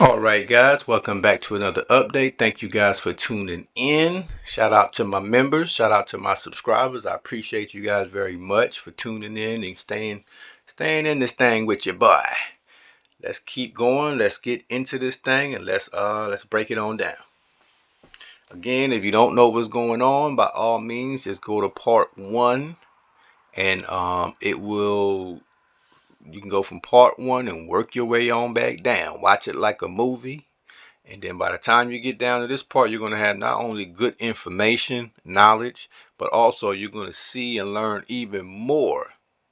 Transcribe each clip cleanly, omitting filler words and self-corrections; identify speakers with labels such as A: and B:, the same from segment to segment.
A: Alright guys, welcome back to another update. Thank you guys for tuning in. Shout out to my members, shout out to my subscribers. I appreciate you guys very much for tuning in and staying in this thing with your boy. Let's keep going. Let's get into this thing and let's break it on down. Again, if you don't know what's going on, by all means just go to part 1 and you can go from part 1 and work your way on back down. Watch it like a movie. And then by the time you get down to this part, you're going to have not only good information, knowledge, but also you're going to see and learn even more.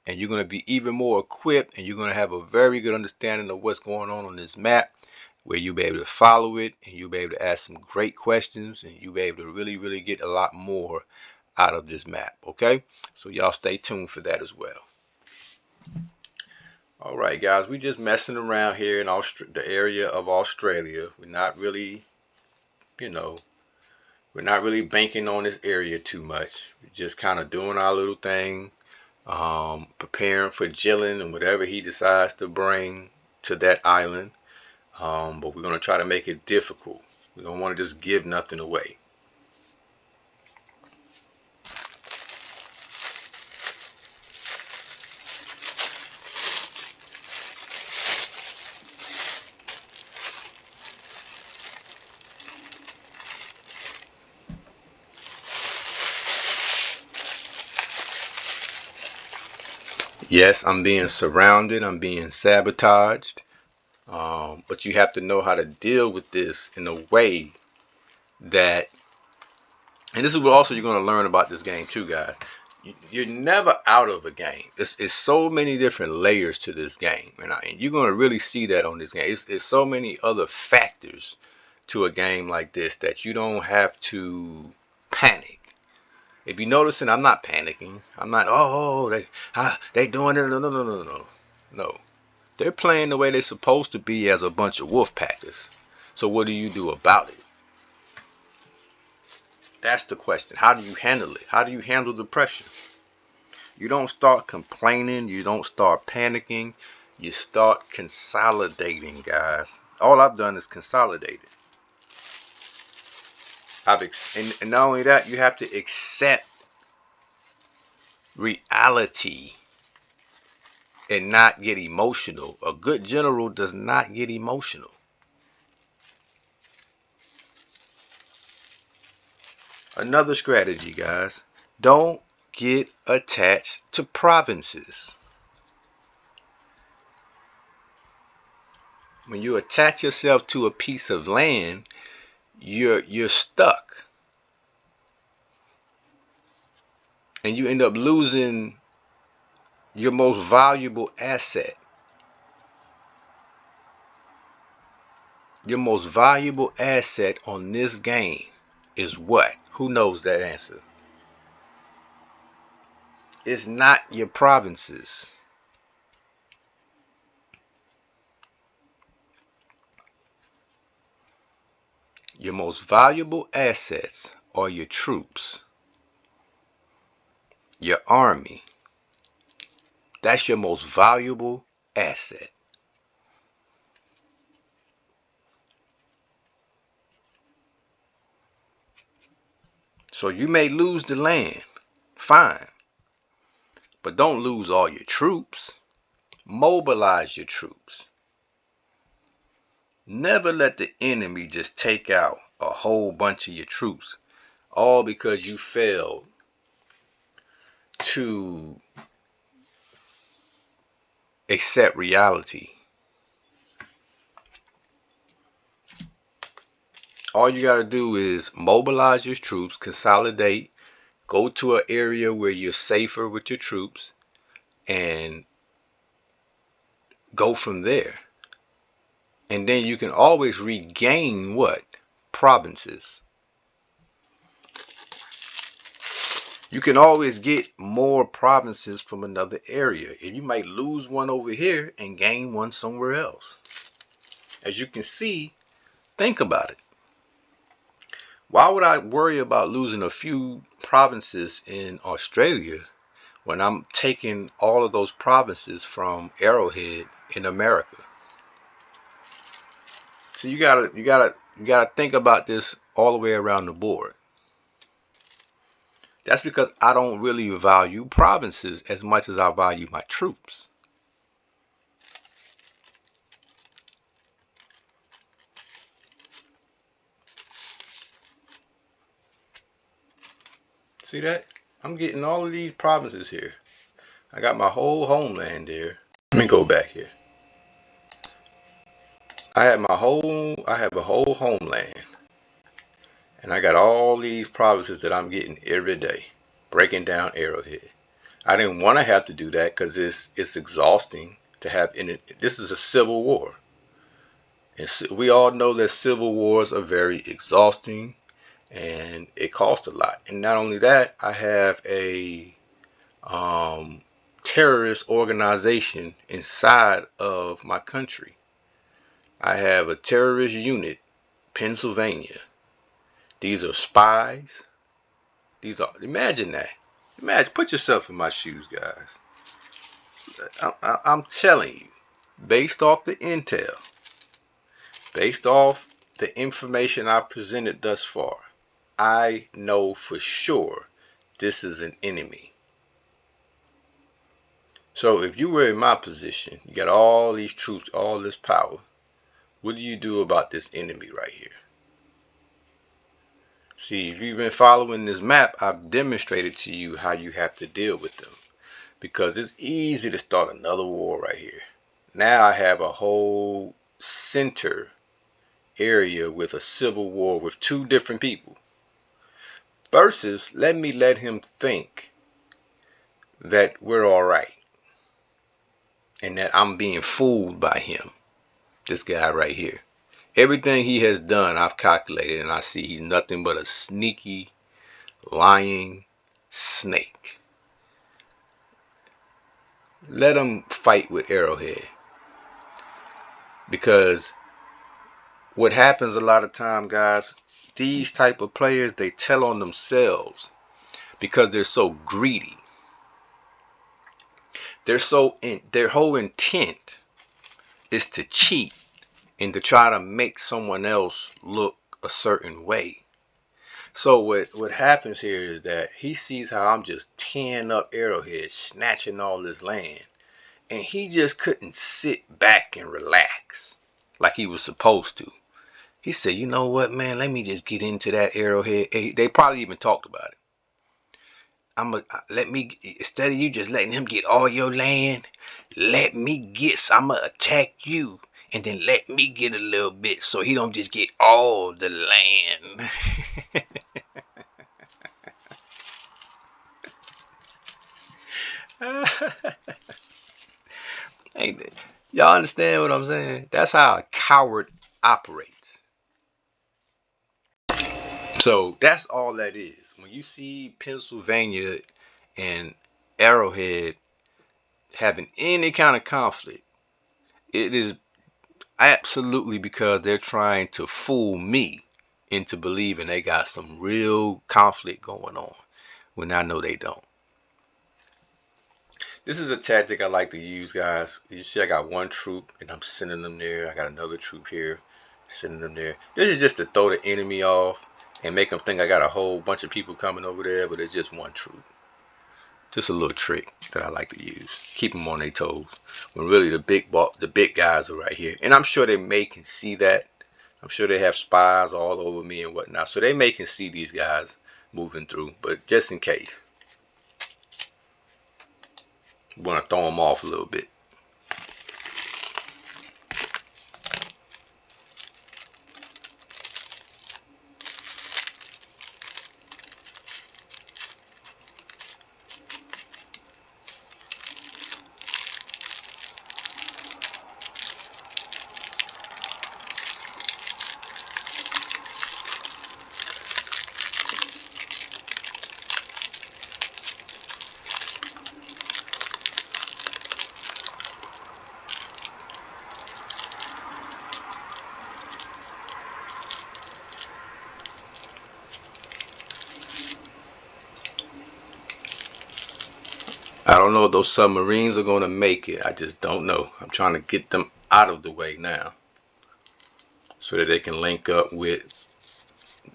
A: And you're going to be even more equipped, and you're going to have a very good understanding of what's going on this map, where you'll be able to follow it, and you'll be able to ask some great questions, and you'll be able to really, really get a lot more out of this map. Okay? So y'all stay tuned for that as well. Alright guys, we just messing around here in the area of Australia. We're not really, we're not really banking on this area too much. We're just kind of doing our little thing, preparing for Jillen and whatever he decides to bring to that island. But we're going to try to make it difficult. We don't want to just give nothing away. Yes, I'm being surrounded. I'm being sabotaged. But you have to know how to deal with this in a way that, and this is what also you're going to learn about this game too, guys. You're never out of a game. It's so many different layers to this game, and you're going to really see that on this game. It's so many other factors to a game like this that you don't have to panic. If you're noticing, I'm not panicking. I'm not, they doing it. No. They're playing the way they're supposed to be as a bunch of wolf packers. So what do you do about it? That's the question. How do you handle it? How do you handle the pressure? You don't start complaining. You don't start panicking. You start consolidating, guys. All I've done is consolidated. And not only that, you have to accept reality and not get emotional. A good general does not get emotional. Another strategy, guys. Don't get attached to provinces. When you attach yourself to a piece of land, you're stuck. And you end up losing your most valuable asset. Your most valuable asset on this game is what? Who knows that answer? It's not your provinces. Your most valuable assets are your troops, your army. That's your most valuable asset. So you may lose the land, fine, but don't lose all your troops. Mobilize your troops. Never let the enemy just take out a whole bunch of your troops, all because you failed to accept reality. All you got to do is mobilize your troops, consolidate, go to an area where you're safer with your troops, and go from there. And then you can always regain what? Provinces. You can always get more provinces from another area. And you might lose one over here and gain one somewhere else. As you can see, think about it. Why would I worry about losing a few provinces in Australia when I'm taking all of those provinces from Arrowhead in America? So you gotta think about this all the way around the board. That's because I don't really value provinces as much as I value my troops. See that? I'm getting all of these provinces here. I got my whole homeland there. Let me go back here. I have a whole homeland. And I got all these provinces that I'm getting every day. Breaking down Arrowhead. I didn't want to have to do that because it's exhausting to have in it. This is a civil war. And we all know that civil wars are very exhausting and it costs a lot. And not only that, I have a terrorist organization inside of my country. I have a terrorist unit, Pennsylvania. These are spies. Imagine that. Imagine, put yourself in my shoes, guys. I'm telling you, based off the intel, based off the information I've presented thus far, I know for sure this is an enemy. So if you were in my position, you got all these troops, all this power, what do you do about this enemy right here? See, if you've been following this map, I've demonstrated to you how you have to deal with them. Because it's easy to start another war right here. Now I have a whole center area with a civil war with two different people. Versus, let him think that we're alright. And that I'm being fooled by him. This guy right here. Everything he has done, I've calculated, and I see he's nothing but a sneaky, lying snake. Let him fight with Arrowhead. Because what happens a lot of time, guys, these type of players, they tell on themselves because they're so greedy. Their whole intent is to cheat and to try to make someone else look a certain way. So what happens here is that he sees how I'm just tearing up Arrowhead, snatching all this land, and he just couldn't sit back and relax like he was supposed to. He said, you know what, man, let me just get into that Arrowhead. They probably even talked about it. Instead of you just letting him get all your land, I'ma attack you. And then let me get a little bit so he don't just get all the land. Y'all understand what I'm saying? That's how a coward operates. So that's all that is. When you see Pennsylvania and Arrowhead having any kind of conflict, it is absolutely because they're trying to fool me into believing they got some real conflict going on when I know they don't. This is a tactic I like to use, guys. You see I got one troop and I'm sending them there. I got another troop here, sending them there. This is just to throw the enemy off and make them think I got a whole bunch of people coming over there, but it's just one troop. Just a little trick that I like to use. Keep them on their toes. When really the big guys are right here. And I'm sure they can see that. I'm sure they have spies all over me and whatnot. So they can see these guys moving through. But just in case, we want to throw them off a little bit. I don't know if those submarines are going to make it. I just don't know. I'm trying to get them out of the way now. so that they can link up with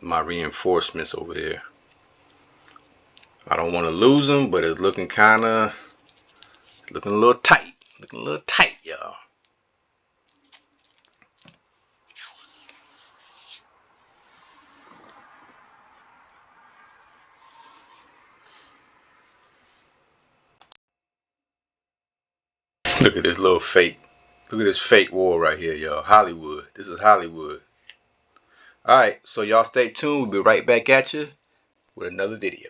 A: my reinforcements over there. I don't want to lose them, but it's looking a little tight. Looking a little tight, y'all. Look at this little fake. Look at this fake war right here, y'all. Hollywood. This is Hollywood. Alright, so y'all stay tuned. We'll be right back at you with another video.